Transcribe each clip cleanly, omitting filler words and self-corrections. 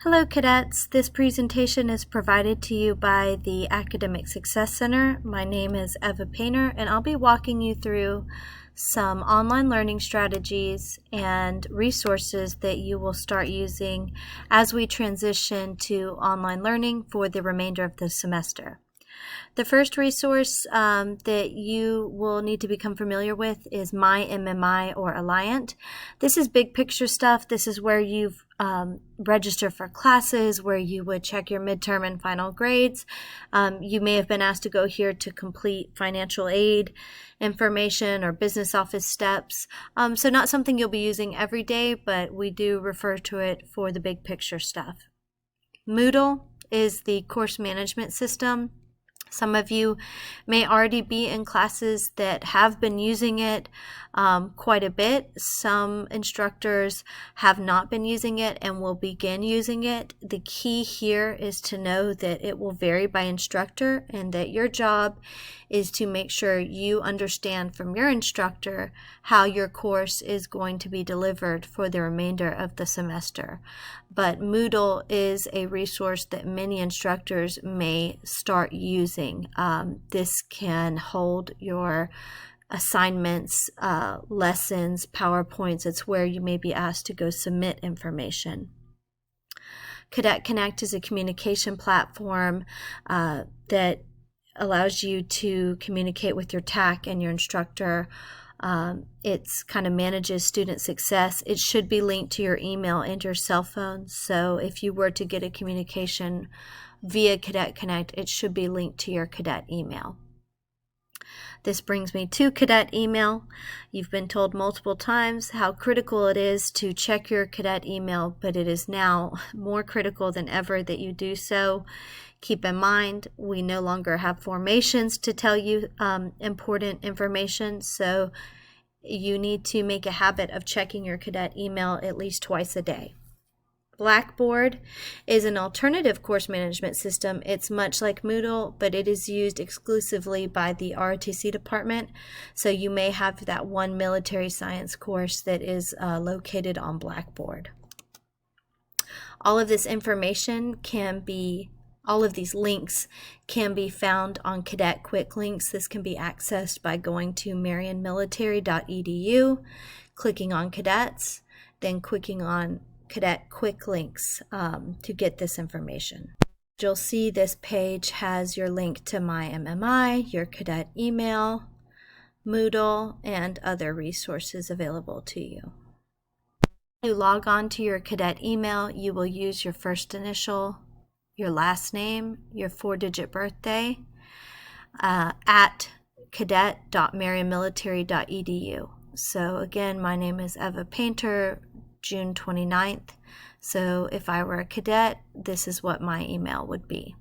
Hello cadets, this presentation is provided to you by the Academic Success Center. My name is Eva Painter and I'll be walking you through some online learning strategies and resources that you will start using as we transition to online learning for the remainder of the semester. The first resource that you will need to become familiar with is My MMI or Alliant. This is big picture stuff. This is where you've register for classes, where you would check your midterm and final grades. You may have been asked to go here to complete financial aid information or business office steps. So not something you'll be using every day, but we do refer to it for the big picture stuff. Moodle is the course management system. Some of you may already be in classes that have been using it quite a bit. Some instructors have not been using it and will begin using it. The key here is to know that it will vary by instructor and that your job is to make sure you understand from your instructor how your course is going to be delivered for the remainder of the semester. But Moodle is a resource that many instructors may start using. This can hold your assignments, lessons, PowerPoints. It's where you may be asked to go submit information. Cadet Connect is a communication platform that allows you to communicate with your TAC and your instructor. It's kind of manages student success. It should be linked to your email and your cell phone. So if you were to get a communication via Cadet Connect, it should be linked to your cadet email. This brings me to cadet email. You've been told multiple times how critical it is to check your cadet email, but it is now more critical than ever that you do so. Keep in mind, we no longer have formations to tell you important information, so you need to make a habit of checking your cadet email at least twice a day. Blackboard is an alternative course management system. It's much like Moodle, but it is used exclusively by the ROTC department. So you may have that one military science course that is located on Blackboard. All of this information all of these links can be found on Cadet Quick Links. This can be accessed by going to marionmilitary.edu, clicking on cadets, then clicking on Cadet Quick Links to get this information. You'll see this page has your link to My MMI, your cadet email, Moodle, and other resources available to you. When you log on to your cadet email, you will use your first initial, your last name, your 4-digit birthday, at cadet.marionmilitary.edu. So again, my name is Eva Painter, June 29th. So if I were a cadet, this is what my email would be.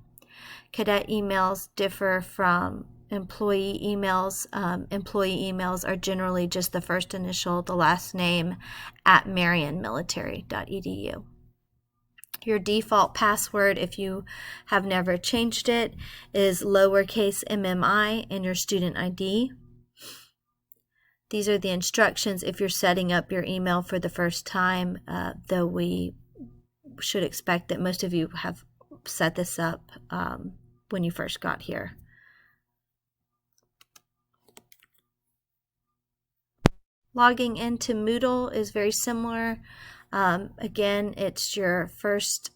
Cadet emails differ from employee emails. Employee emails are generally just the first initial, the last name, at marionmilitary.edu. Your default password, if you have never changed it, is lowercase MMI and your student ID. These are the instructions if you're setting up your email for the first time, though we should expect that most of you have set this up when you first got here. Logging into Moodle is very similar. Again, it's your first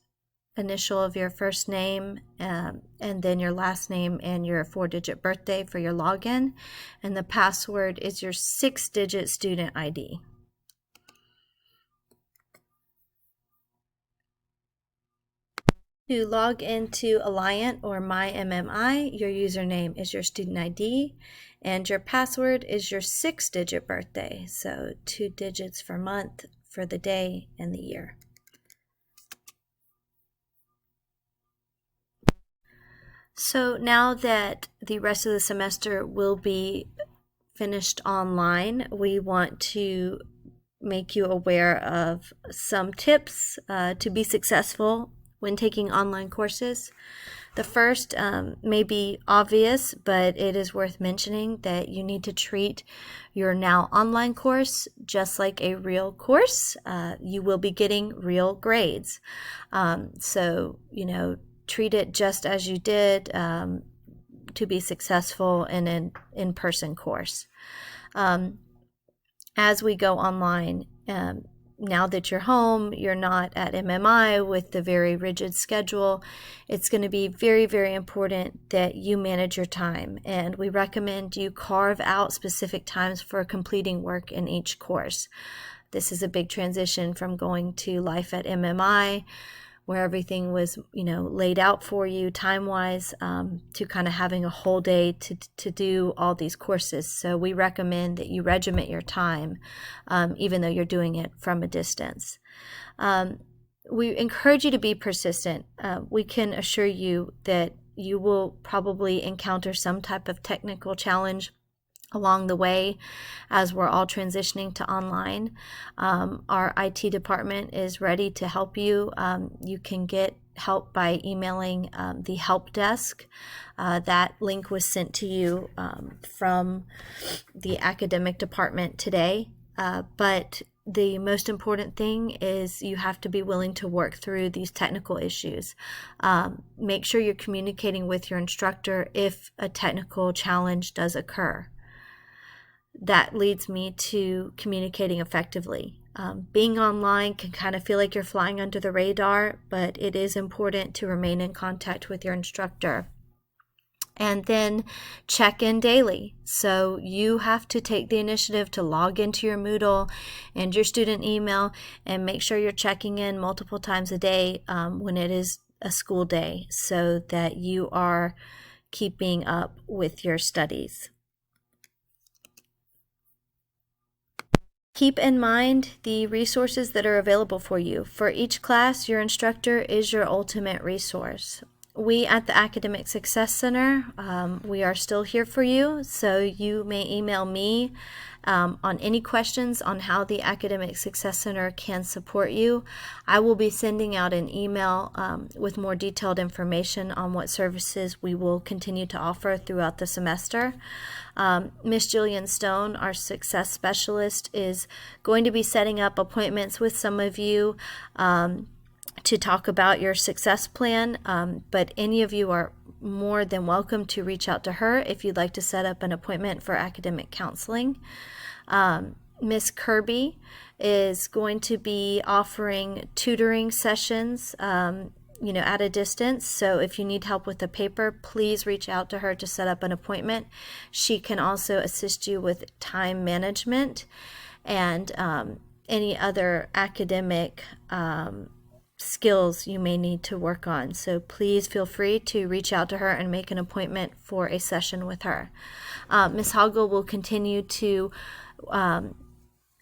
initial of your first name and then your last name and your 4-digit birthday for your login, and the password is your 6-digit student ID. To log into Alliant or My MMI, your username is your student ID and your password is your 6-digit birthday, so 2 digits for month, for the day, and the year. So now that the rest of the semester will be finished online, we want to make you aware of some tips to be successful when taking online courses. The first may be obvious, but it is worth mentioning that you need to treat your now online course just like a real course. You will be getting real grades. So, treat it just as you did to be successful in an in-person course. As we go online, now that you're home, you're not at MMI with the very rigid schedule, it's going to be very, very important that you manage your time. And we recommend you carve out specific times for completing work in each course. This is a big transition from going to life at MMI, where everything was, laid out for you time-wise, to kind of having a whole day to do all these courses. So we recommend that you regiment your time, even though you're doing it from a distance. We encourage you to be persistent. We can assure you that you will probably encounter some type of technical challenge along the way as we're all transitioning to online. Our IT department is ready to help you. You can get help by emailing the help desk. That link was sent to you from the academic department today. But the most important thing is you have to be willing to work through these technical issues. Make sure you're communicating with your instructor if a technical challenge does occur. That leads me to communicating effectively. Being online can kind of feel like you're flying under the radar, but it is important to remain in contact with your instructor. And then check in daily. So you have to take the initiative to log into your Moodle and your student email and make sure you're checking in multiple times a day when it is a school day, so that you are keeping up with your studies. Keep in mind the resources that are available for you. For each class, your instructor is your ultimate resource. We at the Academic Success Center, we are still here for you, so you may email me on any questions on how the Academic Success Center can support you. I will be sending out an email with more detailed information on what services we will continue to offer throughout the semester. Miss Jillian Stone, our success specialist, is going to be setting up appointments with some of you to talk about your success plan, but any of you are more than welcome to reach out to her if you'd like to set up an appointment for academic counseling. Miss Kirby is going to be offering tutoring sessions at a distance. So if you need help with the paper, please reach out to her to set up an appointment. She can also assist you with time management and any other academic skills you may need to work on. So please feel free to reach out to her and make an appointment for a session with her. Ms. Hoggle will continue to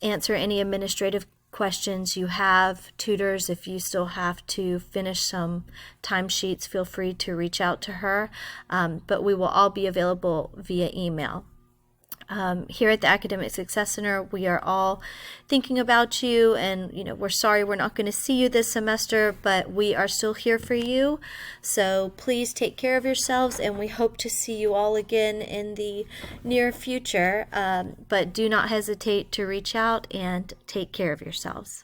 answer any administrative questions you have. Tutors, if you still have to finish some timesheets, feel free to reach out to her, but we will all be available via email. Here at the Academic Success Center, we are all thinking about you, and we're sorry we're not going to see you this semester, but we are still here for you. So please take care of yourselves, and we hope to see you all again in the near future. But do not hesitate to reach out and take care of yourselves.